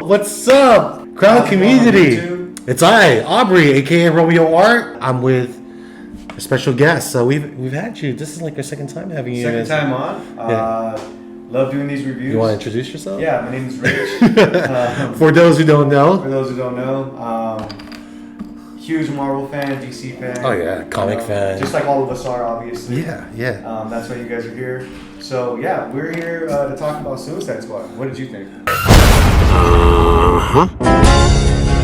What's up, crowd community? It's I, Aubrey, aka Romeo Art. I'm with a special guest. So we've had you. This is like our second time having you. Second time on. Love doing these reviews. You want to introduce yourself? Yeah, my name is Rich. For those who don't know. For those who don't know, huge Marvel fan, DC fan. Oh yeah, comic fan. Just like all of us are, obviously. Yeah. That's why you guys are here. So yeah, we're here to talk about Suicide Squad. What did you think?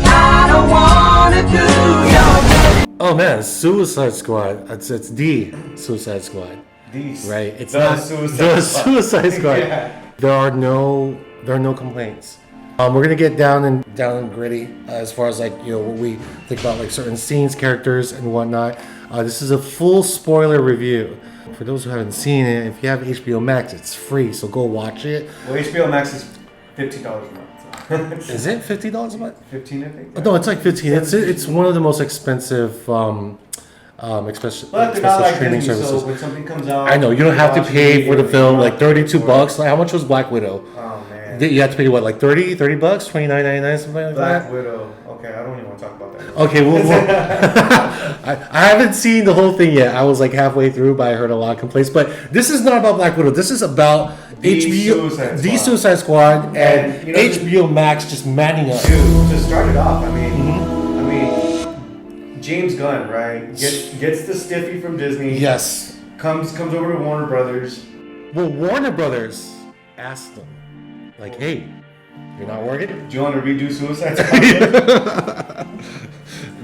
I don't wanna do your... Oh man, Suicide Squad. It's the Suicide Squad. These. Right. It's the not Suicide the Squad. Suicide Squad. Yeah. There are no complaints. We're gonna get down and gritty as far as like what we think about like certain scenes, characters, and whatnot. This is a full spoiler review. For those who haven't seen it, if you have HBO Max, it's free, so go watch it. Well, HBO Max is $15 a month. Is it $50 a month? 15, I think. No, it's like 15. It's one of the most expensive expensive But they're not like streaming Disney, services. so when something comes out, I know you don't have to pay for the film like $32. Like how much was Black Widow? Oh man. You have to pay what, like $30 bucks, $29.99, something like Black that. Widow. Okay, I don't even want to talk about that. Okay, well I haven't seen the whole thing yet. I was like halfway through, but I heard a lot of complaints. But this is not about Black Widow. This is about The The Suicide Squad, and HBO Max just manning up. Dude, to start it off, I mean, James Gunn, right? Gets the stiffy from Disney. Yes. Comes over to Warner Brothers. Well, Warner Brothers asked them, like, hey, you're not working? Do you want to redo Suicide Squad?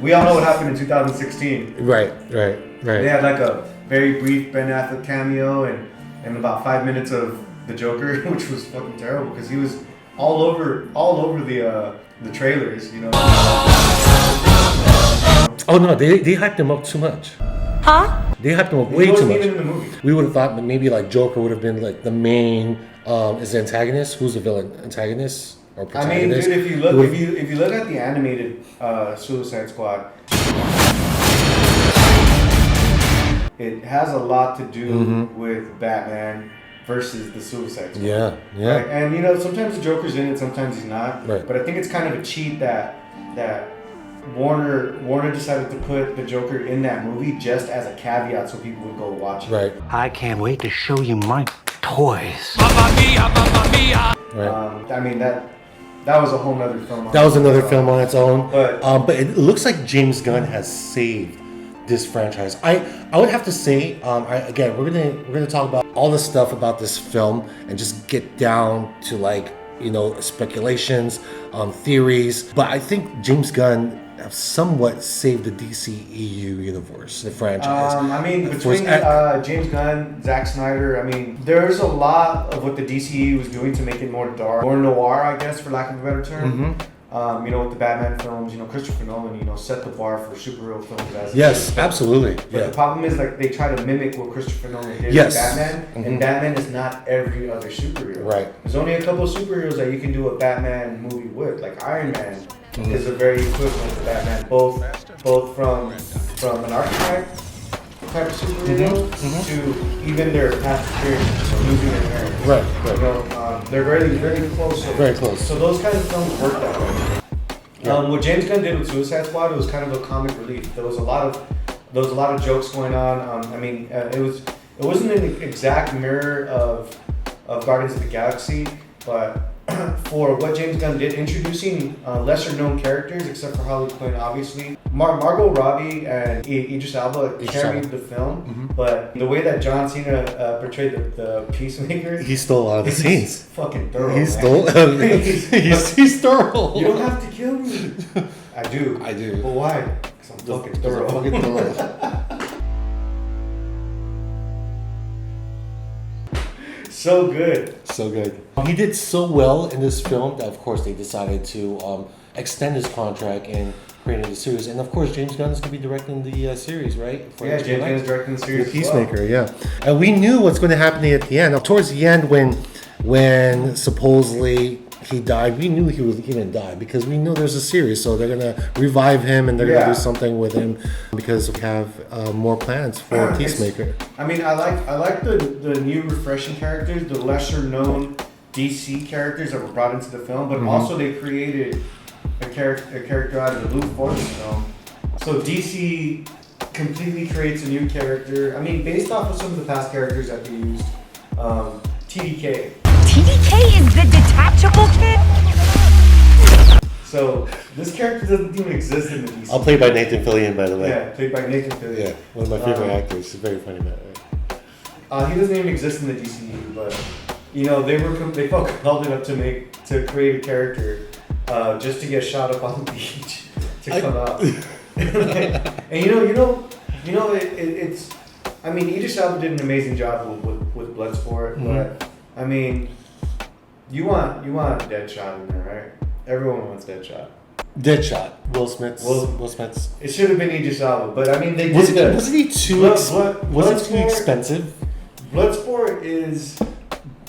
We all know what happened in 2016. Right. They had like a very brief Ben Affleck cameo and about 5 minutes of the Joker, which was fucking terrible because he was all over the trailers, you know. Oh no, they hyped him up too much. Huh? They hyped him up He way too wasn't much. even in the movie. We would have thought that maybe like Joker would have been like the main is the antagonist. Who's the villain? Antagonist or I mean, protagonist? dude, if you look at the animated Suicide Squad, it has a lot to do with Batman versus the Suicide Squad. Yeah. Right? And sometimes the Joker's in it, sometimes he's not. Right. But I think it's kind of a cheat that Warner decided to put the Joker in that movie just as a caveat so people would go watch it. Right. I can't wait to show you my toys. Right. I mean that was a whole nother film. That was another film on its own. But it looks like James Gunn has saved this franchise. I would have to say, again, we're gonna talk about all the stuff about this film and just get down to like speculations, theories. But I think James Gunn have somewhat saved the DCEU universe, the franchise. I mean, between James Gunn, Zack Snyder, I mean, there's a lot of what the DCEU was doing to make it more dark, more noir, I guess, for lack of a better term. With the Batman films, Christopher Nolan, set the bar for superhero films. Yes, absolutely. But the problem is, like, they try to mimic what Christopher Nolan did Yes. with Batman, and Batman is not every other superhero. Right. There's only a couple of superheroes that you can do a Batman movie with, like Iron Man is a very equivalent to Batman, both from an archetype type of superhero to even their past experience of losing their parents. Right. They're very, very close. Very close. So those kind of films work that way. What James Gunn did with Suicide Squad, it was kind of a comic relief. There was a lot of jokes going on. It wasn't an exact mirror of Guardians of the Galaxy, but for what James Gunn did, introducing lesser known characters except for Harley Quinn, obviously. Margot Robbie and Idris Elba carried the film, but the way that John Cena portrayed the Peacemaker, He stole a lot of the scenes. fucking thorough. He man. stole. He's thorough. You don't have to kill me. I do. But why? Because I'm fucking thorough. Fucking thorough. So good. So good. He did so well in this film that, of course, they decided to extend his contract and create the series. And of course, James Gunn is going to be directing the series, right? Yeah, James Gunn is directing the series. The Peacemaker, yeah. And we knew what's going to happen at the end. Towards the end, when supposedly he died, we knew he was going to die because we knew there's a series, so they're going to revive him and they're going to do something with him because we have more plans for Peacemaker. I mean, I like the new refreshing characters, the lesser known DC characters that were brought into the film, but also they created a character out of the Blue Force film. So DC completely creates a new character. I mean, based off of some of the past characters that they used. TDK. TDK is the detachable kid? So this character doesn't even exist in the DC. I'll play by Nathan Fillion, by the way. Yeah, played by Nathan Fillion. Yeah, one of my favorite actors. He's very funny man. He doesn't even exist in the DCU, but you know they felt compelled enough to create a character just to get shot up on the beach to come out. And it's. I mean, Idris Elba did an amazing job with Bloodsport, but I mean, you want Deadshot in there, right? Everyone wants Deadshot. Deadshot. Will Smith's. It should have been Idris Elba, but I mean, they did. Wasn't he too? Was it too expensive? Bloodsport is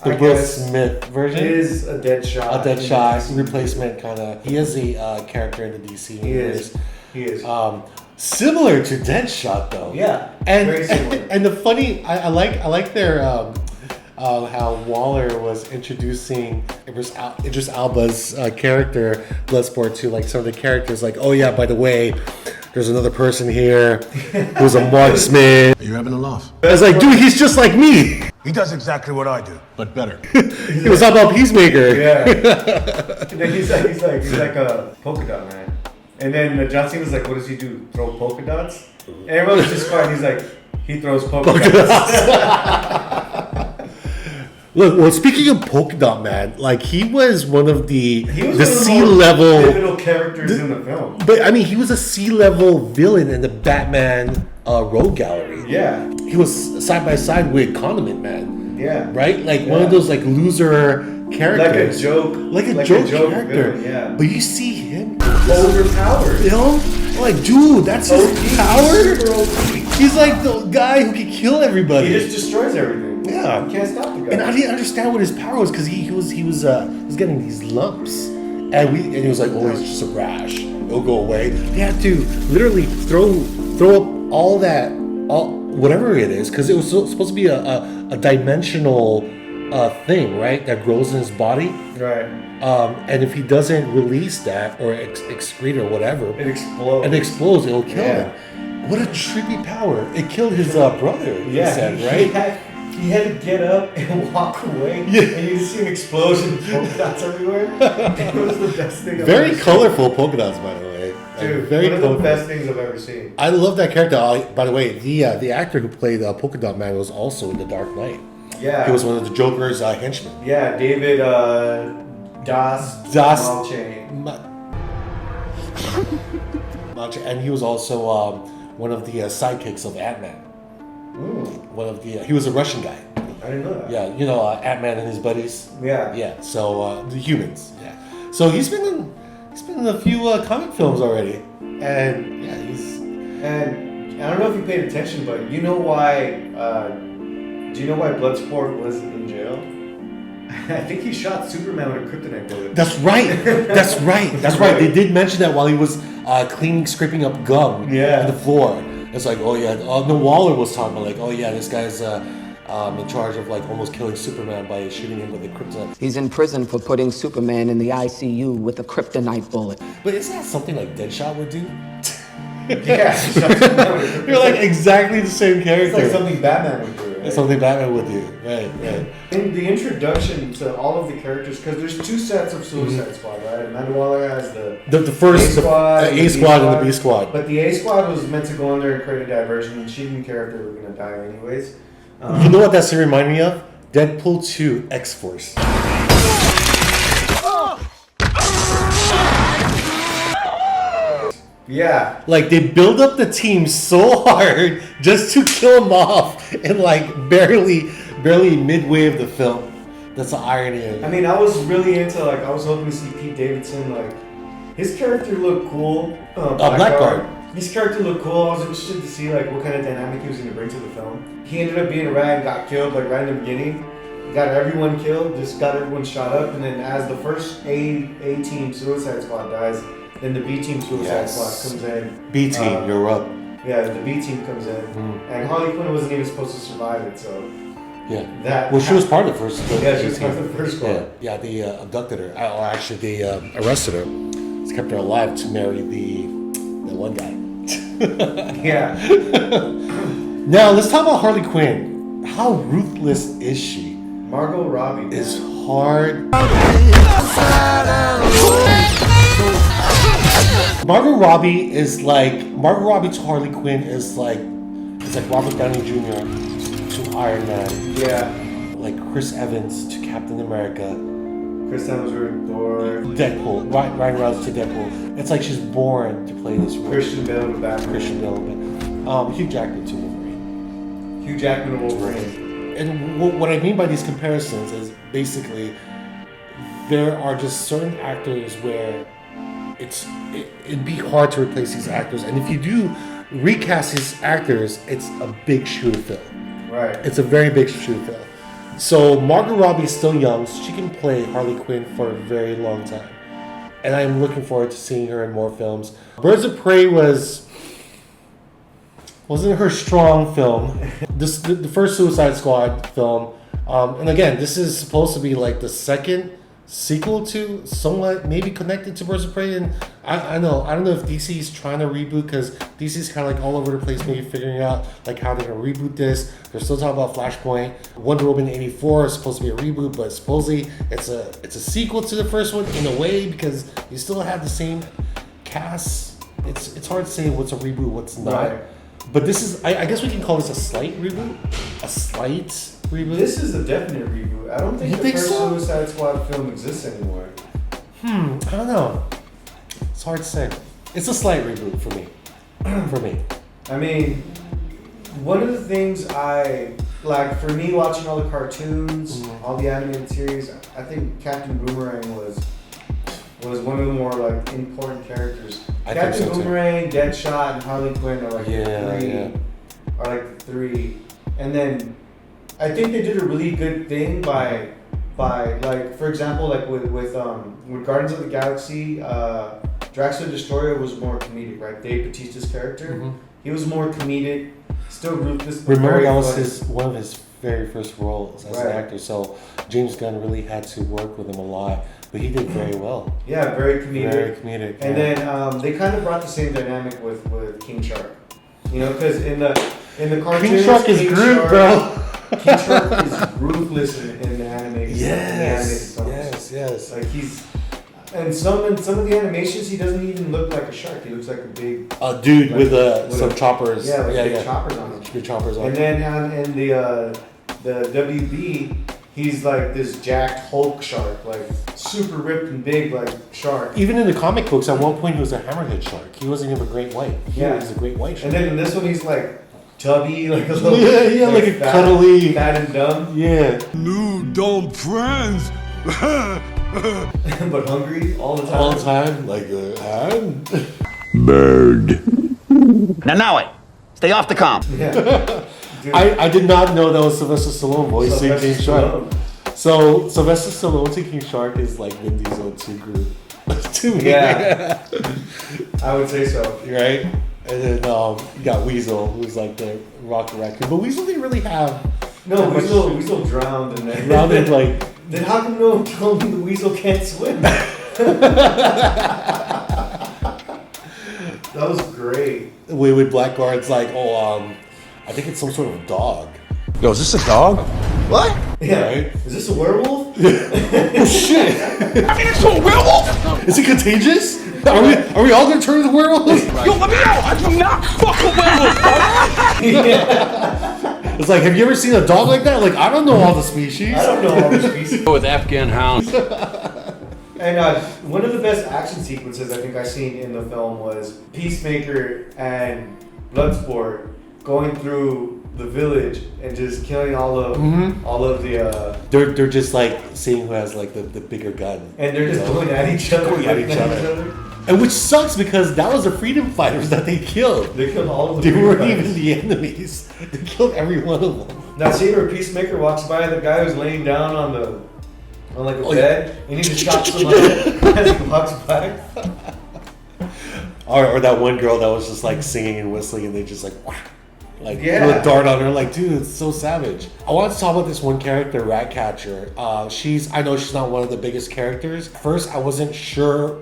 the Will Smith version. Is a Deadshot. A Deadshot replacement kind of. He is a character in the DC universe. He is. Similar to Deadshot though. Yeah. And very similar. And the funny, I like their how Waller was introducing Idris Elba's character Bloodsport to like some of the characters. Like, oh yeah, by the way, there's another person here who's a marksman. Are you having a laugh? I was like, dude, he's just like me. He does exactly what I do, but better. He was all about Peacemaker. Yeah. And then he's like a polka dot man. And then John Cena's like, what does he do? Throw polka dots? And everyone's just quiet. He's like, he throws polka dots. Look, well, speaking of Polka Dot Man, like he was one of the C C-level pivotal characters in the film. But I mean, he was a C-level villain in the Batman Rogue Gallery. Yeah. He was side by side with Condiment Man. Yeah. Right? Like one of those like loser characters. Like a joke joke character. Villain, yeah. But you see him overpowered. You know? Like, dude, that's his power. Super OP. He's like the guy who can kill everybody. He just destroys everything. Yeah. You can't stop the guy. And I didn't understand what his power was because he was getting these lumps, and he was like, oh, it's just a rash. It'll go away. They had to literally throw up all whatever it is because it was supposed to be a dimensional thing, right? That grows in his body. Right. And if he doesn't release that or excrete or whatever, it explodes. It'll kill him. What a trippy power! It killed his brother. Yeah, he said, right? He had to get up and walk away. Yeah. And you just see an explosion of polka dots everywhere. It was the best thing I've ever Very seen. colorful polka dots, by the way. Dude, very one of colorful. the best things I've ever seen. I love that character. By the way, the actor who played Polka Dot Man was also in The Dark Knight. Yeah. He was one of the Joker's henchmen. Yeah, David Das Malchain. And he was also one of the sidekicks of Ant-Man. He was a Russian guy. I didn't know that. Yeah, you know Ant-Man and his buddies. Yeah. Yeah. So the humans. Yeah. So he's been in a few comic films already, and yeah, And I don't know if you paid attention, but you know why? Do you know why Bloodsport was in jail? I think he shot Superman with a kryptonite bullet. That's right. That's right. That's right. They did mention that while he was scraping up gum on the floor. It's like, oh yeah. No, Waller was talking about like, oh yeah, this guy's in charge of like almost killing Superman by shooting him with a kryptonite. He's in prison for putting Superman in the ICU with a kryptonite bullet. But isn't that something like Deadshot would do? Yeah. You're like exactly the same character. It's like something Batman would do. Right? It's something Batman would do. Right. In the introduction to all of the characters, because there's two sets of Suicide Squad, right? Amanda Waller has the first A Squad, the A Squad and the B Squad. But the A Squad was meant to go in there and create a diversion, and she didn't care if they were going to die anyways. You know what that scene reminded me of? Deadpool 2 X-Force. Yeah. Like they build up the team so hard just to kill him off in like barely midway of the film. That's the irony of it. I mean, I was really into I was hoping to see Pete Davidson. His character looked cool. Blackguard. His character looked cool. I was interested to see what kind of dynamic he was going to bring to the film. He ended up being a rat and got killed right in the beginning. Got everyone killed, just got everyone shot up, and then as the first A team Suicide Squad dies, then the B team Suicide Squad comes in. B team, you're up. Yeah, the B team comes in, and Harley Quinn wasn't even supposed to survive it. So Yeah. That Well, she was part of the first. Yeah, she was part of the first Yeah, squad. yeah. They abducted her. Or actually, they arrested her. It's kept her alive to marry the one guy. Yeah. Now let's talk about Harley Quinn. How ruthless is she? Margot Robbie. Is hard. Margot Robbie to Harley Quinn is like it's like Robert Downey Jr. to Iron Man, Yeah. like Chris Evans to Captain America, Chris Hemsworth, Thor, Deadpool, Ryan Reynolds to Deadpool. It's like she's born to play this role. Christian Bale to Batman. Christian Bale, Hugh Jackman to Wolverine. Hugh Jackman and Wolverine. And what I mean by these comparisons is basically there are just certain actors where it'd be hard to replace these actors, and if you do recast these actors, it's a big shoe to fill. Right. It's a very big shoe to fill. So Margot Robbie is still young, so she can play Harley Quinn for a very long time, and I'm looking forward to seeing her in more films. Birds of Prey wasn't her strong film. The first Suicide Squad film, and again, this is supposed to be like the second sequel to, somewhat maybe connected to Birds of Prey. And I don't know if DC is trying to reboot, because DC's kind of like all over the place, maybe figuring out like how they're gonna reboot this. They're still talking about Flashpoint. Wonder Woman 84 is supposed to be a reboot, but supposedly it's a sequel to the first one in a way, because you still have the same cast. It's hard to say what's a reboot, what's not. Right. But this is, I guess we can call this a slight reboot. A slight reboot. This is a definite reboot. I don't think You the think first so? Suicide Squad film exists anymore. I don't know. It's hard to say. It's a slight reboot for me. I mean, one of the things I like, for me watching all the cartoons, all the animated series, I think Captain Boomerang was one of the more like important characters. I think Captain so, too. Boomerang, Deadshot, and Harley Quinn are like the three. And then I think they did a really good thing by like, for example, like with Guardians of the Galaxy, Drax the Destroyer was more comedic, right? Dave Bautista's character, he was more comedic, still ruthless. but Remember very that was funny. one of his very first roles as an Right. actor. So James Gunn really had to work with him a lot, but he did very well. Yeah, very comedic. Very comedic. And yeah. then they kind of brought the same dynamic with King Shark, you know, because in the cartoons, King Shark is Groot, bro. King Shark is ruthless in the animated Yes, films. yes. Like and some of the animations, he doesn't even look like a shark. He looks like a big Dude like, with some choppers. Yeah, like big choppers on him. Big choppers on And him. then in the WB, he's like this jacked Hulk shark, like super ripped and big, like shark. Even in the comic books, at one point he was a hammerhead shark. He wasn't even a great white. Yeah. He was a great white shark. And then in this one, he's like tubby, like a little like a fat, cuddly- fat and dumb, Yeah. New dumb friends. but hungry all the time. All the time. Like, Now it. Stay off the comp. Yeah. Dude, I did not know that was Sylvester Stallone voicing Sylvester King Shark. Stallone. So Sylvester Stallone to King Shark is like Vin Diesel to Groot. To me. Yeah. I would say so. Right? And then you got Weasel, who's like the Rocket Raccoon. But Weasel didn't really have No, that much- Weasel drowned in there. Rounded like Then how come no one told me the weasel can't swim? That was great. with Blackguard's like, I think it's some sort of dog. Yo, is this a dog? What? Yeah. Right. Is this a werewolf? Oh shit! It's a werewolf? Is it contagious? Are we all gonna turn into werewolves? Yo, let me out! I do not fuck a werewolf! It's like, have you ever seen a dog like that? Like, I don't know all the species. I don't know all the species. With Afghan hounds. And one of the best action sequences I think I seen in the film was Peacemaker and Bloodsport going through the village and just killing all of the They're just like seeing who has like the bigger gun. and they're just going at each other. Going at each other. And which sucks because that was the freedom fighters that they killed. They killed all of They the weren't freedom even the enemies. They killed every one of them. That scene where Peacemaker walks by the guy who's laying down on like a bed, and he just chops him up as he walks by. Or that one girl that was just like singing and whistling, and they just like, whack, like Yeah. threw a dart on her. Like, dude, it's so savage. I wanted to talk about this one character, Ratcatcher. I know she's not one of the biggest characters. First, I wasn't sure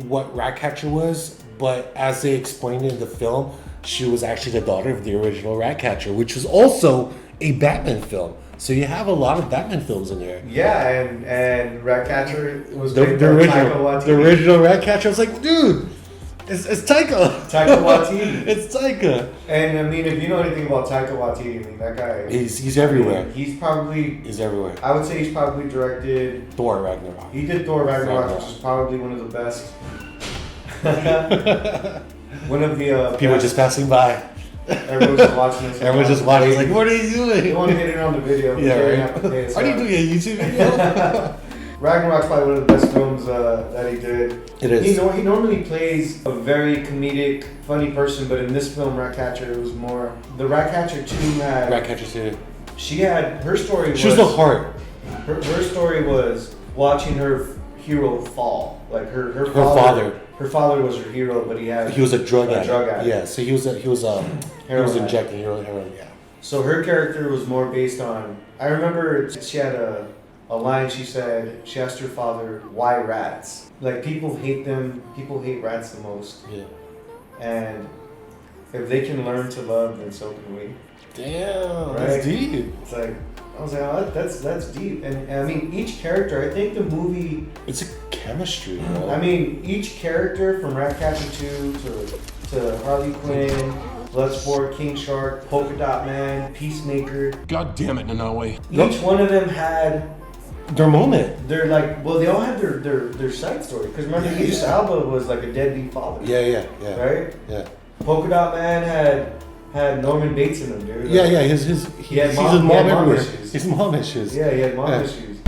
what Ratcatcher was, but as they explained in the film, she was actually the daughter of the original Ratcatcher, which was also a Batman film. So you have a lot of Batman films in there. Yeah, and Ratcatcher was The played by Taika original, Waititi. the original Ratcatcher. I was like, dude, it's Taika. Taika Waititi. It's Taika. And I mean, if you know anything about Taika Waititi, I mean, that guy. He's everywhere. He's probably. He's everywhere. I would say he's probably directed. Thor Ragnarok. He did Thor Ragnarok, which is probably one of the best. One of the. People best. just passing by. Everyone's just watching this. Everyone's just watching. It's like, what are you doing? You want to hit it on the video. But Yeah, you're right. gonna have to pay us Are you out. doing a YouTube video? Ragnarok's probably one of the best films that he did. It is. He normally plays a very comedic, funny person, but in this film, Ratcatcher, it was more. The Ratcatcher 2 had. Ratcatcher too. She had. Her story She was the heart. Her story was watching her hero fall. Like her father. Her father was her hero, but he was a drug addict. drug addict. Yeah, so he was Heroin injecting heroin. Yeah. So her character was more based on. I remember she had a line. She said she asked her father, "Why rats? Like people hate them. People hate rats the most. Yeah. And if they can learn to love, then so can we." Damn, Right? that's deep. It's like I was like, oh, that's deep. And I mean, each character. I think the movie. It's a chemistry, bro. I mean, each character from Ratcatcher 2 to Harley Quinn, Bloodsport, King Shark, Polka Dot Man, Peacemaker. God damn it, Nanawe. Each one of them had their moment. they're like, well, they all had their side story. Because remember, Idris Elba was like a deadbeat father. Yeah. Right? Yeah. Polka Dot Man had Norman Bates in him, dude. Yeah, Like, yeah. He had He's his he had mom mom everywhere. issues. His mom issues. Yeah, he had mom Yeah. issues.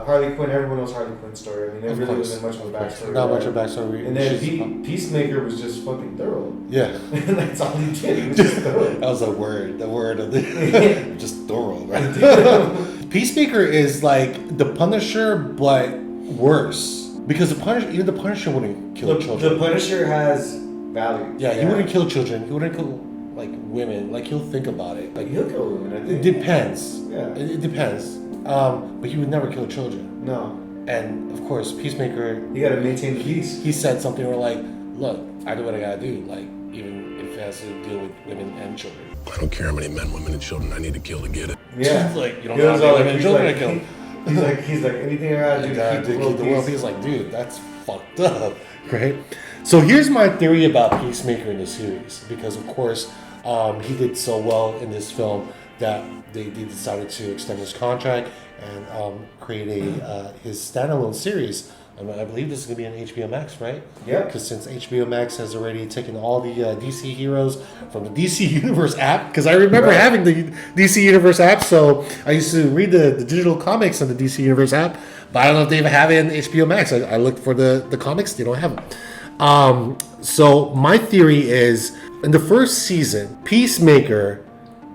Harley Quinn, everyone knows Harley Quinn's story. I mean, there Of really course. wasn't much of a backstory. Not there. much of a backstory. And then She's- Peacemaker was just fucking thorough. Yeah. That's all he did. He was just thorough. That was the word of the just thorough, right? Peacemaker is like the Punisher, but worse. Because even the Punisher wouldn't kill children. The Punisher has value. Yeah, he wouldn't kill children. He wouldn't kill like women. Like he'll think about it. Like He'll kill women, I it think. depends. Yeah. It depends. But he would never kill children. No. And of course, Peacemaker. You gotta maintain the peace. He said something where like, look, I do what I gotta do. Like even if it has to deal with women and children. I don't care how many men, women, and children I need to kill to get it. Yeah. Like you don't He know was how all many women and like- children he's I kill. He's like anything I gotta do to keep the world He's peace. like, dude, that's fucked up, right? So here's my theory about Peacemaker in the series, because of course he did so well in this film that they decided to extend his contract and create his standalone series. I believe this is going to be on HBO Max, right? Yep. Because since HBO Max has already taken all the DC heroes from the DC Universe app, because I remember having the DC Universe app, so I used to read the digital comics on the DC Universe app, but I don't know if they even have it in HBO Max. I looked for the comics, they don't have them. So my theory is, in the first season, Peacemaker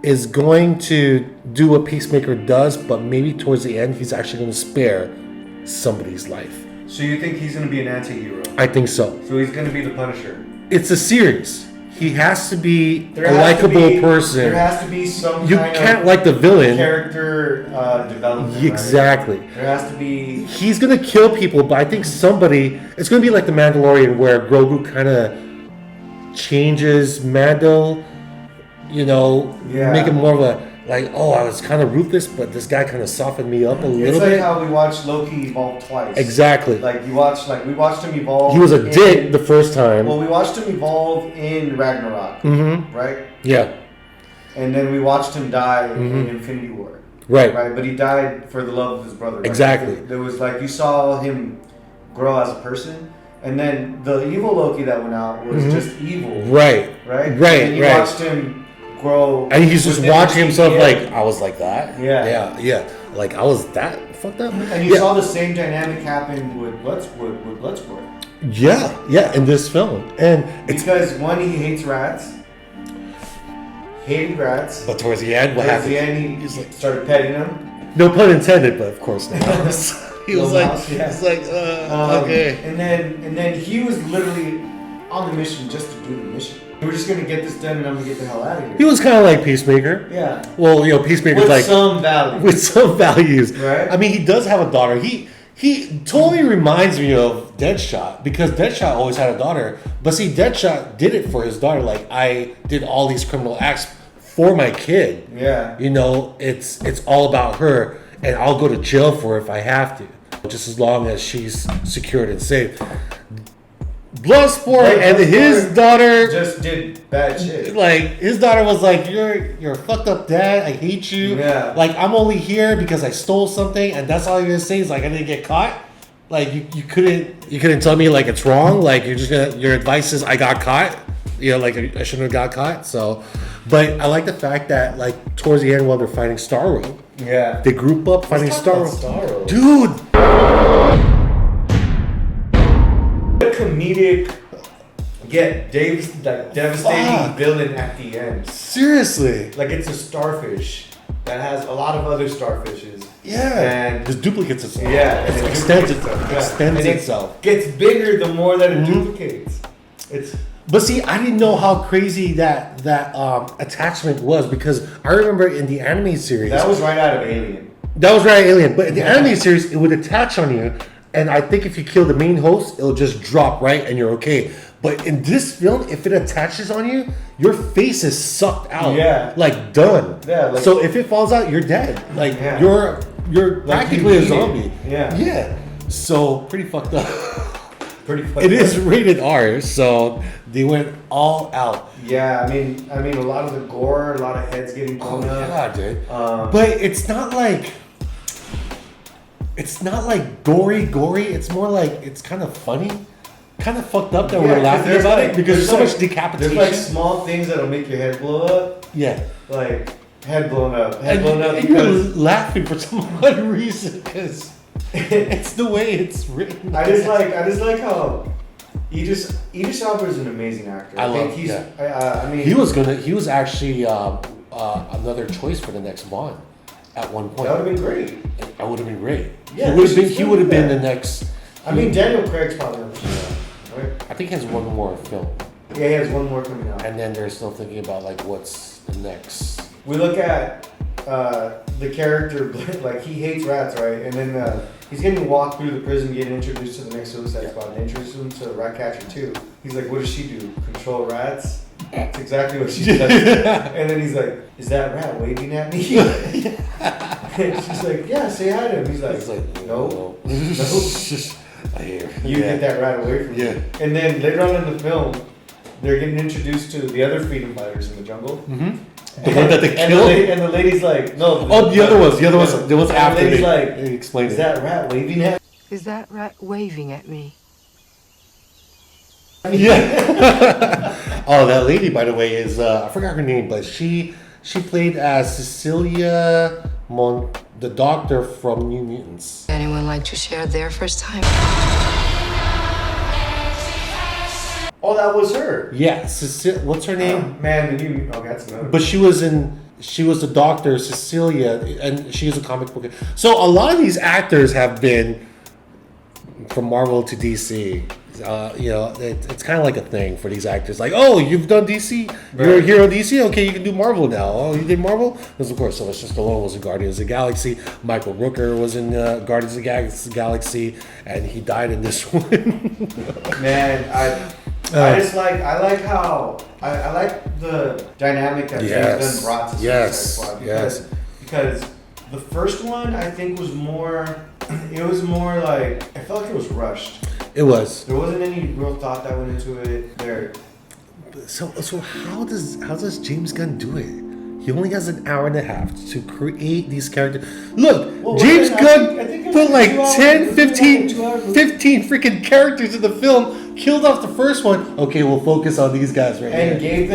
is going to do what Peacemaker does, but maybe towards the end, he's actually going to spare somebody's life. So you think he's gonna be an anti-hero? I think so. So he's gonna be the Punisher. It's a series. He has to be There a has to likable be- person. There has to be some You kind can't of like the villain. character development. right? Exactly. There has to be. He's gonna kill people, but I think somebody. It's gonna be like the Mandalorian, where Grogu kind of changes Mando. You know, Yeah. make him more of a like. Oh, I was kind of ruthless, but this guy kind of softened me up a It's little like bit. how we watched Loki evolve twice. Exactly. Like we watched him evolve. He was a in- dick the first time. Well, we watched him evolve in Ragnarok, right? Yeah. And then we watched him die in Infinity War. Right. Right, but he died for the love of his brother. Right? Exactly. There was like you saw him grow as a person, and then the evil Loki that went out was just evil. Right. Right. Right. And you right. watched him grow. And he's just within watching the himself CPA. like, I was like that. Yeah. Yeah. Like, I was that fucked up. And you yeah. saw the same dynamic happen with Bloodsport. Yeah, in this film. And it's. Because one, he hates rats. Hated rats. But towards the end, what Towards happened? the end, He's like, started petting them. no pun intended, but of course not. He was No like, mouse, yeah. he's like, okay. And then he was literally on the mission just to do the mission. We're just gonna get this done and I'm gonna get the hell out of here. He was kind of like Peacemaker. Yeah. Well, Peacemaker's With like some value. with some values. Right. I mean, he does have a daughter. He totally reminds me of Deadshot because Deadshot always had a daughter. But see, Deadshot did it for his daughter. Like, I did all these criminal acts for my kid. Yeah. It's all about her, and I'll go to jail for her if I have to, just as long as she's secured and safe. Bloodsport and his daughter just did bad shit. Like, his daughter was like, you're a fucked up dad, I hate you. Yeah. Like, I'm only here because I stole something, and that's all you're gonna say is like, I didn't get caught. Like, you couldn't tell me like it's wrong. Like, your advice is I got caught. Like, I shouldn't have got caught. So, but I like the fact that, like, towards the end while they're fighting Starro, Yeah. they group up fighting Let's talk Starro. about Starro. Dude, A comedic yet devastating Fuck. villain at the end. seriously. Like, it's a starfish that has a lot of other starfishes. Yeah. And Just duplicates itself. yeah, and It it extends duplicates itself. Yeah. extends And it itself. gets bigger the more that it Mm-hmm. duplicates. It's But see, I didn't know how crazy that attachment was because I remember in the anime series that was right out of Alien. that was right Alien, but in the anime series it would attach on you, and I think if you kill the main host, it'll just drop right and you're okay. But in this film, if it attaches on you, your face is sucked out. Yeah. like done. Yeah, like- so if it falls out, you're dead. Like Yeah. you're Like, practically you a eat it. zombie. Yeah. yeah. So pretty fucked up. Pretty funny. It is rated R, so they went all out. Yeah, I mean, a lot of the gore, a lot of heads getting Oh blown up. yeah, dude. But it's not like gory. It's more like it's kind of funny, kind of fucked up that Yeah, we're 'cause laughing there's about like- it because there's so there's much like- decapitation. There's like small things that'll make your head blow up. Yeah, Like head blown up and you're because laughing for some odd reason because it's the way it's written. I just like how Idris Elba is an amazing actor. I think love- he's. yeah. I mean, He was actually another choice for the next Bond at one point. that would have been great. That would have been great. Yeah, he would have they been. should He do would have been that. the next. I mean, Daniel Craig's probably on the show, right? I think he has one more film, Yeah, he has one more coming out. and then they're still thinking about like what's the next. We look at the character, like he hates rats, right? And then he's getting walked through the prison, getting introduced to the next Suicide Squad. They introduce him to Ratcatcher 2. He's like, what does she do? Control rats? That's exactly what she does. And then he's like, is that rat waving at me? And she's like, yeah, say hi to him. He's like, It's like no. I hear. You get that rat away from me. Yeah. And then later on in the film, they're getting introduced to the other freedom fighters in the jungle. Mm-hmm. The one that they And killed. and the lady's like, no. Oh, the other ones. The ones And after the lady's they, like, they explained is it. that rat waving at Is that rat waving at me? Yeah. Oh, that lady, by the way, is I forgot her name, but she played as Cecilia the doctor from New Mutants. Anyone like to share their first time? Oh, that was her. Yeah, what's her name? Man, that's another. But she was the doctor, Cecilia, and she's a comic book. So a lot of these actors have been from Marvel to DC. It's kind of like a thing for these actors. Like, oh, you've done DC, you're a hero in DC. Okay, you can do Marvel now. Oh, you did Marvel? Because of course, Sylvester Stallone was in Guardians of the Galaxy. Michael Rooker was in Guardians of the Galaxy, and he died in this one. Man, I like how I like the dynamic that James Gunn brought to Suicide Squad because the first one I think was more. It was more like I felt like it was rushed. It was. There wasn't any real thought that went into it. So how does James Gunn do it? He only has an hour and a half to create these characters. Look, James Gunn I think it was put like 2 hours, 10, 15, 2 hours. 15 freaking characters in the film, killed off the first one. Okay, we'll focus on these guys right And here. gave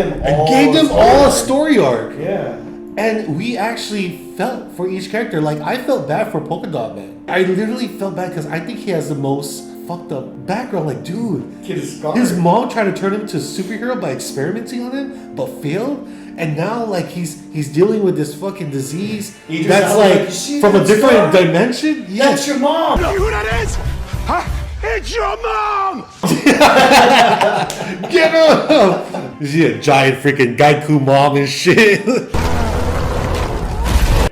them all a story arc. Yeah. And we actually felt for each character. Like, I felt bad for Polka Dot Man. I literally felt bad because I think he has the most fucked up background. Like, dude, Kid is scarred. his mom tried to turn him to a superhero by experimenting on him, but failed. And now, like, he's dealing with this fucking disease He just that's sounds like "She from a was different scarred. dimension. Yeah. That's your mom. You know who that is? Huh? It's your mom! Get up! She's a giant freaking Gaiku mom and shit.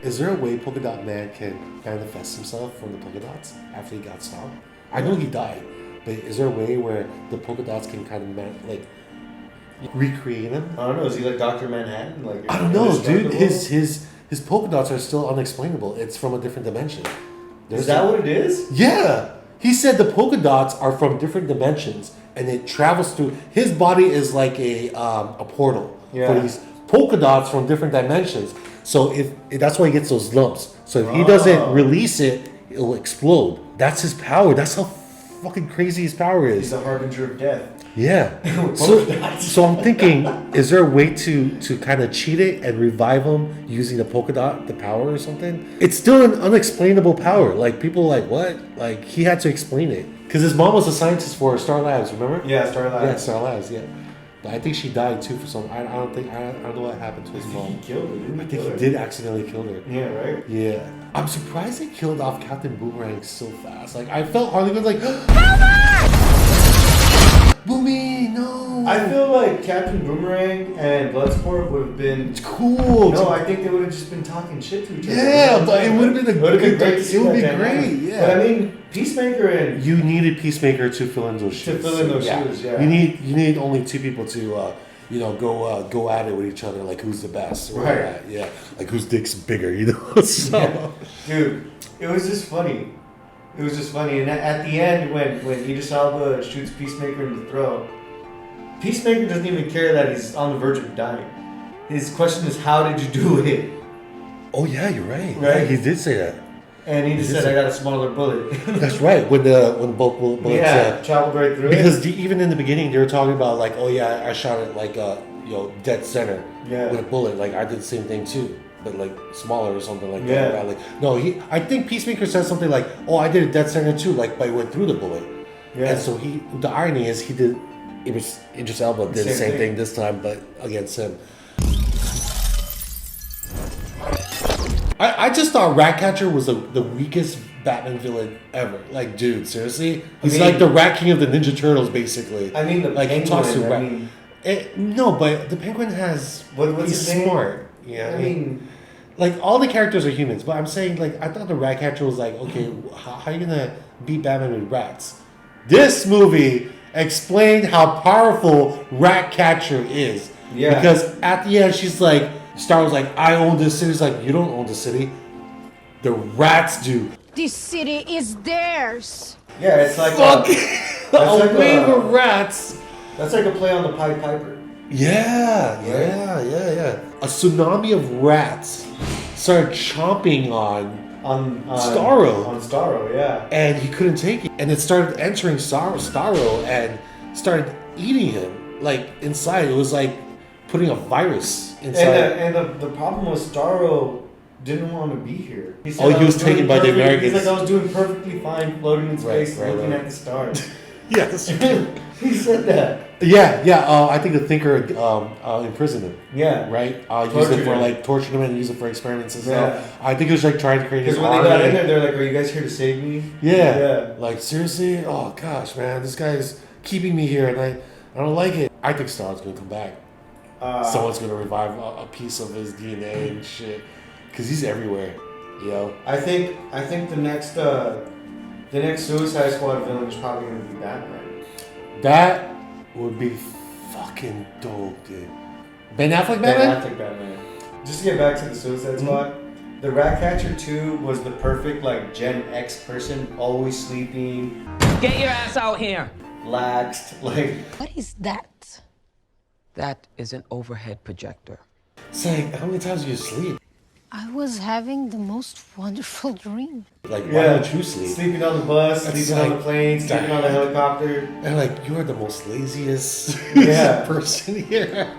Is there a way Polka Dot Man can manifest himself from the polka dots after he got stopped? I know he died, but is there a way where the polka dots can kind of recreate him? I don't know. Is he like Dr. Manhattan? Like I don't know, dude. indestructible? His polka dots are still unexplainable. It's from a different dimension. Is that what it is? Yeah. He said the polka dots are from different dimensions and it travels through. His body is like a portal for these polka dots from different dimensions. So if that's why he gets those lumps. So if he doesn't release it, it'll explode. That's his power. That's how fucking crazy his power is. He's a harbinger of death. Yeah. So I'm thinking, is there a way to kind of cheat it and revive him using the polka dot, the power or something? It's still an unexplainable power. Like people are like, what? Like he had to explain it. Because his mom was a scientist for Star Labs, remember? Yeah, Star Labs. Yeah, Star Labs, yeah. But I think she died too for some. I don't know what happened to his mom. He killed her, didn't he? I think he did accidentally kill her. Yeah, right? Yeah. I'm surprised they killed off Captain Boomerang so fast. Like I felt Harley was like, Boomy, no. I feel like Captain Boomerang and Bloodsport would have been cool. No, I think they would have just been talking shit to each other. Yeah, but it would have been It would have been great. To It see would be that great. dynamic. Yeah. But I mean, Peacemaker and You needed Peacemaker to fill in those shoes. Yeah. You need only two people to go at it with each other, like who's the best. Right. Yeah. Like whose dick's bigger, you know? So Yeah. Dude, it was just funny. It was just funny. And at the end, when Idris Elba shoots Peacemaker in the throat, Peacemaker doesn't even care that he's on the verge of dying. His question is, how did you do it? oh yeah, you're right. Right. Yeah, he did say that. And he just said, I got a smaller bullet. That's right. When both bullets traveled right through because it. even in the beginning they were talking about like, oh yeah, I shot it like dead center with a bullet. Like I did the same thing too, but like smaller or something like that. Yeah. Like no, I think Peacemaker said something like, oh, I did it dead center too, like but I went through the bullet. Yeah. And so the irony is Idris Elba did the same thing this time, but against him. I just thought Ratcatcher was the weakest Batman villain ever. Like, dude, seriously? He's like the Rat King of the Ninja Turtles, basically. I mean, the Penguin, he talks to I Rat. mean... No, but the Penguin has... What's he's his name? smart. Yeah, I mean... Like, all the characters are humans, but I'm saying, like, I thought the Ratcatcher was like, okay, how are you going to beat Batman with rats? This movie explained how powerful Ratcatcher is. Yeah. Because at the end, she's like... Star was like, I own this city. He's like, you don't own the city. The rats do. This city is theirs. Yeah, it's like a wave of rats. That's like a play on the Pied Piper. Yeah. A tsunami of rats started chomping on Starro. On Starro, yeah. And he couldn't take it. And it started entering Starro and started eating him. Like, inside. It was like putting a virus inside. And the problem was Starro didn't want to be here. He said, he was taken by the Americans. He's like, I was doing perfectly fine floating in space looking at the stars. Yeah, that's true. He said that. Yeah. I think the Thinker imprisoned him. Yeah. Right? Use it for like torturing him and use it for experiments and stuff. I think it was like trying to create his army. Because when they got in there, they're like, are you guys here to save me? Yeah. Like, seriously? Oh, gosh, man. This guy's keeping me here and I don't like it. I think Star's going to come back. Someone's going to revive a piece of his DNA and shit. Because he's everywhere, you know? I think the next Suicide Squad villain is probably going to be Batman. That would be fucking dope, dude. Ben Affleck Batman? Ben Affleck Batman. Just to get back to the Suicide Squad, the Ratcatcher 2 was the perfect like Gen X person, always sleeping. Get your ass out here. Laxed, like. What is that? That is an overhead projector. It's like, how many times do you sleep? I was having the most wonderful dream. Like, why don't you sleep? Sleeping on the bus, sleeping on the plane, sleeping on the helicopter. And like, you are the most laziest person here.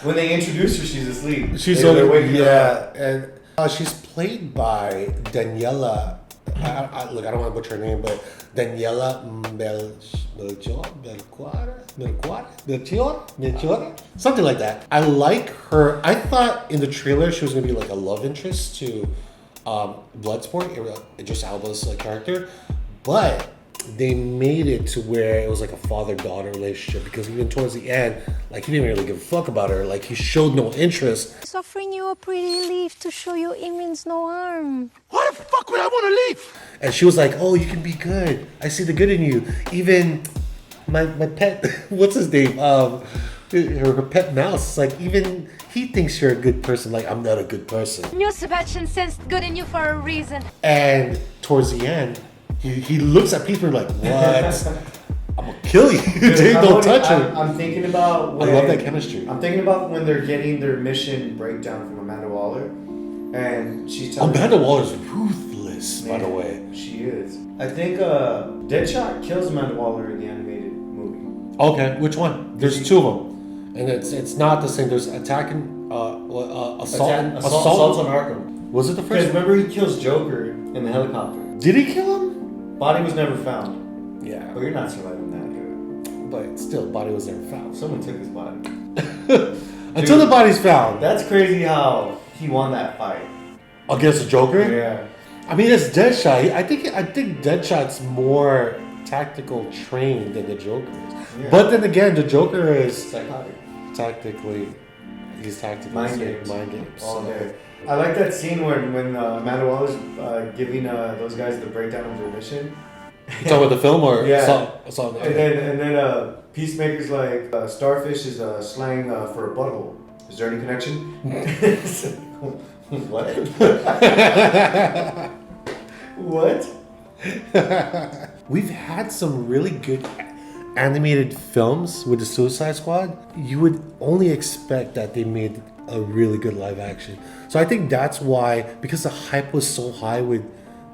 When they introduce her, she's asleep. She's they're only waking her up. and she's played by Daniela. Look, I don't want to butcher her name, but Daniela Melchior, something like that. I like her. I thought in the trailer she was gonna be like a love interest to Bloodsport, Idris Elba's character, but they made it to where it was like a father-daughter relationship, because even towards the end, like he didn't really give a fuck about her. Like he showed no interest. He's offering you a pretty leaf to show you it means no harm. Why the fuck would I want to leave? And she was like, "Oh, you can be good. I see the good in you." Even my pet, what's his name? Her pet mouse. Like even he thinks you're a good person. Like I'm not a good person. Knew Sebastian sensed good in you for a reason. And towards the end, he looks at people like, "What? I'm gonna kill you. Dude, don't touch her." I'm thinking about I love that chemistry. I'm thinking about when they're getting their mission breakdown from Amanda Waller, and she's telling Amanda Waller's ruthless, by the way. She is. I think Deadshot kills Amanda Waller in the animated movie. Okay, which one? There's two of them, and it's not the same. There's attacking, assault Assault on Arkham. Was it the Because first? remember he kills Joker in the helicopter. Did he kill him? Body was never found. Yeah, But you're not surviving that, dude. but still, body was never found. Someone took his body. Until the body's found That's crazy how he won that fight. against the Joker. Yeah. I mean, it's Deadshot. I think Deadshot's more tactical trained than the Joker is. Yeah. But then again, the Joker is Psychotic. he's tactically Mind games. Mind games. All so. day. I like that scene when Amanda Waller's giving those guys the breakdown of their mission. You talking about the film or Yeah. song? And then Peacemaker's like, Starfish is slang for a butthole. Is there any connection? What? What? We've had some really good animated films with the Suicide Squad. You would only expect that they made a really good live action. So I think that's why, because the hype was so high with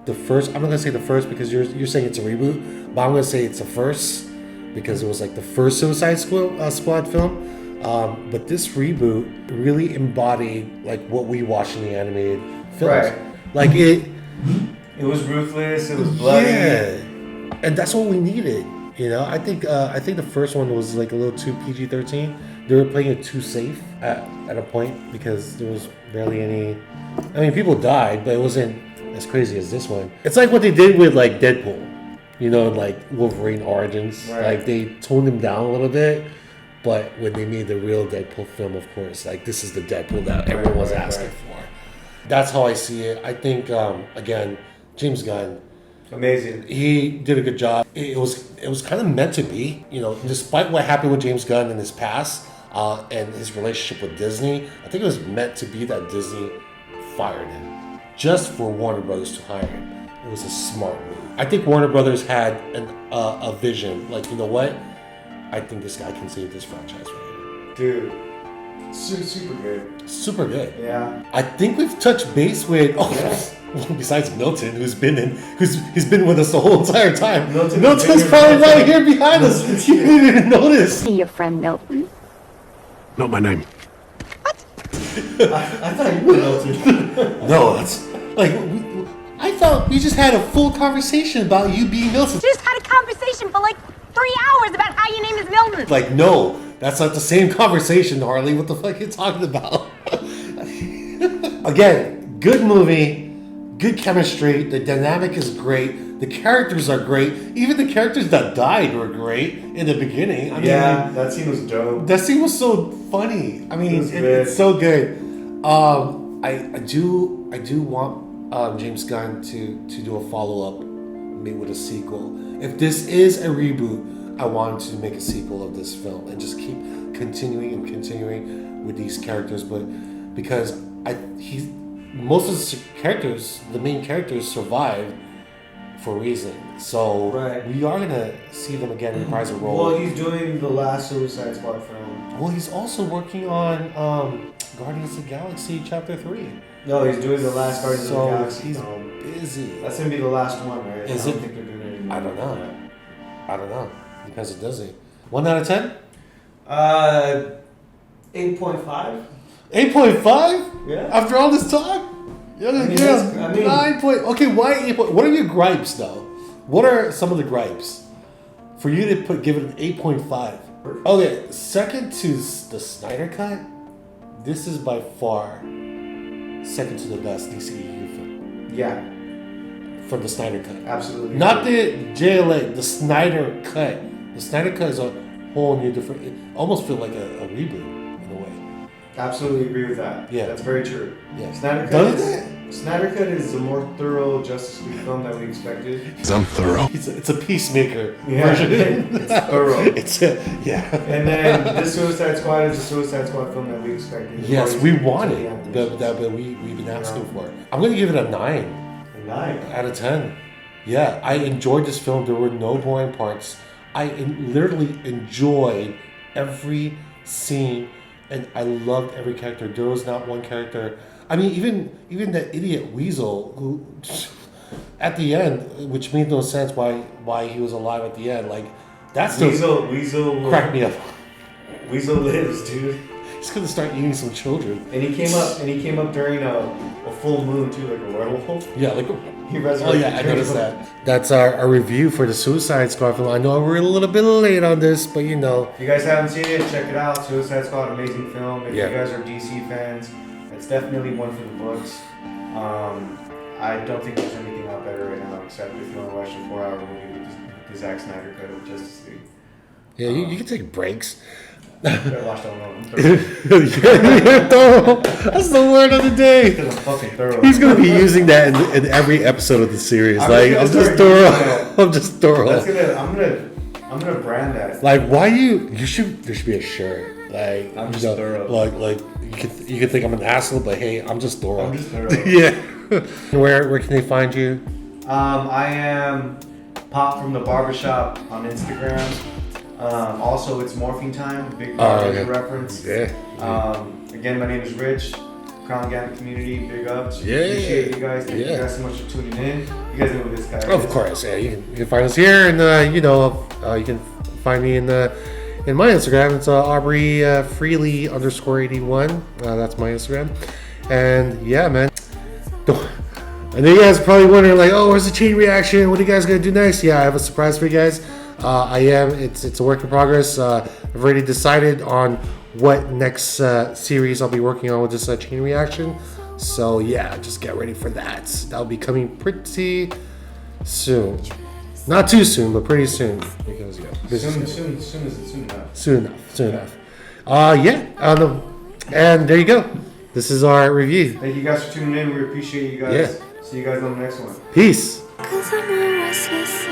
the first. I'm not gonna say the first because you're saying it's a reboot, but I'm gonna say it's a first because it was like the first Suicide Squad film. But this reboot really embodied like what we watched in the animated films. Right. Like it. It was ruthless. It was bloody. Yeah, and that's what we needed. You know, I think the first one was like a little too PG-13. They were playing it too safe at a point because there was barely any. I mean, people died, but it wasn't as crazy as this one. It's like what they did with like Deadpool, you know, like Wolverine Origins. Right. Like they toned him down a little bit, but when they made the real Deadpool film, of course, like this is the Deadpool that everyone was asking for. That's how I see it. I think again, James Gunn. Amazing. He did a good job. It was kind of meant to be, you know, despite what happened with James Gunn in his past and his relationship with Disney. I think it was meant to be that Disney fired him just for Warner Brothers to hire him. It was a smart move. I think Warner Brothers had a vision. Like, you know what? I think this guy can save this franchise right here. Dude. Super good. Super good. Yeah. I think we've touched base with besides Milton, he's been with us the whole entire time. Milton's probably right here behind us. You didn't even notice. See your friend Milton. Not my name. I thought you were Milton. No, that's like I thought we just had a full conversation about you being Milton. Just had a conversation for like 3 hours about how your name is Milton. Like, no, that's not the same conversation, Harley. What the fuck are you talking about? Again, good movie, good chemistry. The dynamic is great. The characters are great. Even the characters that died were great in the beginning. I mean, that scene was dope. that scene was so funny. I mean, was it's so good. I do want James Gunn to do a follow up, maybe with a sequel. If this is a reboot, I want him to make a sequel of this film and just keep continuing with these characters. But because most of the characters, the main characters, survived for a reason. So Right. we are gonna see them again reprise a role. Well, he's doing the last Suicide Squad film. Well, he's also working on Guardians of the Galaxy Chapter 3. No, he's doing the last Guardians of the So Galaxy he's film. busy. That's gonna be the last one, right? Is I don't it? think they're doing it anymore. I don't know. Depends on Disney. 1 out of 10? 8.5. 8.5? Yeah. After all this talk? Yeah, that's- 9 point. Okay, why 8 point? What are your gripes though? What are some of the gripes for you to give it an 8.5? Okay, second to the Snyder Cut. This is by far second to the best DCEU film. Yeah. from the Snyder Cut. Absolutely. Not the JLA, the Snyder Cut. The Snyder Cut is a whole new different. It almost feels like a reboot in a way. Absolutely agree with that. Yeah. That's very true. Yeah. Snyder Cut is a more thorough Justice League film than we expected. I'm thorough. It's a Peacemaker Yeah. version. It's thorough. Yeah. And then this Suicide Squad is a Suicide Squad film that we expected. Yes, we wanted The that we've been asking for. I'm gonna give it a 9 9 out of 10. Yeah, I enjoyed this film. There were no boring parts. I literally enjoyed every scene, and I loved every character. There was not one character. I mean, even that idiot Weasel, who at the end, which made no sense why he was alive at the end. Like that's Weasel cracked me up. Weasel lives, dude. He's gonna start eating some children. And he came up during a full moon too, like a werewolf. Yeah, like He resurrected. oh yeah, I noticed that. That's our review for the Suicide Squad film. I know we're a little bit late on this, but you know. If you guys haven't seen it, check it out. Suicide Squad, amazing film. If Yeah. you guys are DC fans, it's definitely one for the books. I don't think there's anything out better right now except if you want to watch a 4-hour movie with the Zack Snyder cut of Justice League. Yeah, you can take breaks. Better watch that one. That's the word of the day. Because I'm fucking thorough. He's gonna be using that in every episode of the series. I'm Like just I'm gonna just start thorough. using I'm just thorough. I'm gonna brand that. Like why there should be a shirt. Like I'm just you know, thorough. Like you could think I'm an asshole, but hey, I'm just thorough. I'm just thorough. Yeah. Where can they find you? I am Pop from the Barbershop on Instagram. Also, it's Morphine Time, big Power Ranger reference. Yeah. Again, my name is Rich, Crown Gambit community, big ups. Yeah. Appreciate you guys. Thank Yeah. you guys so much for tuning in. You guys know who this guy is. Of course, yeah. You can find us here, and you can find me in my Instagram. It's Aubrey Freely _81. That's my Instagram. And yeah, man. I know you guys are probably wondering, like, oh, where's the chain reaction? What are you guys gonna do next? Yeah, I have a surprise for you guys. It's a work in progress. I've already decided on what next series I'll be working on with this chain reaction. So yeah, just get ready for that. That'll be coming pretty soon. Not too soon, but pretty soon. Because soon enough. Yeah. And there you go. This is our review. Thank you guys for tuning in. We appreciate you guys. Yeah. See you guys on the next one. Peace. 'Cause I'm a restless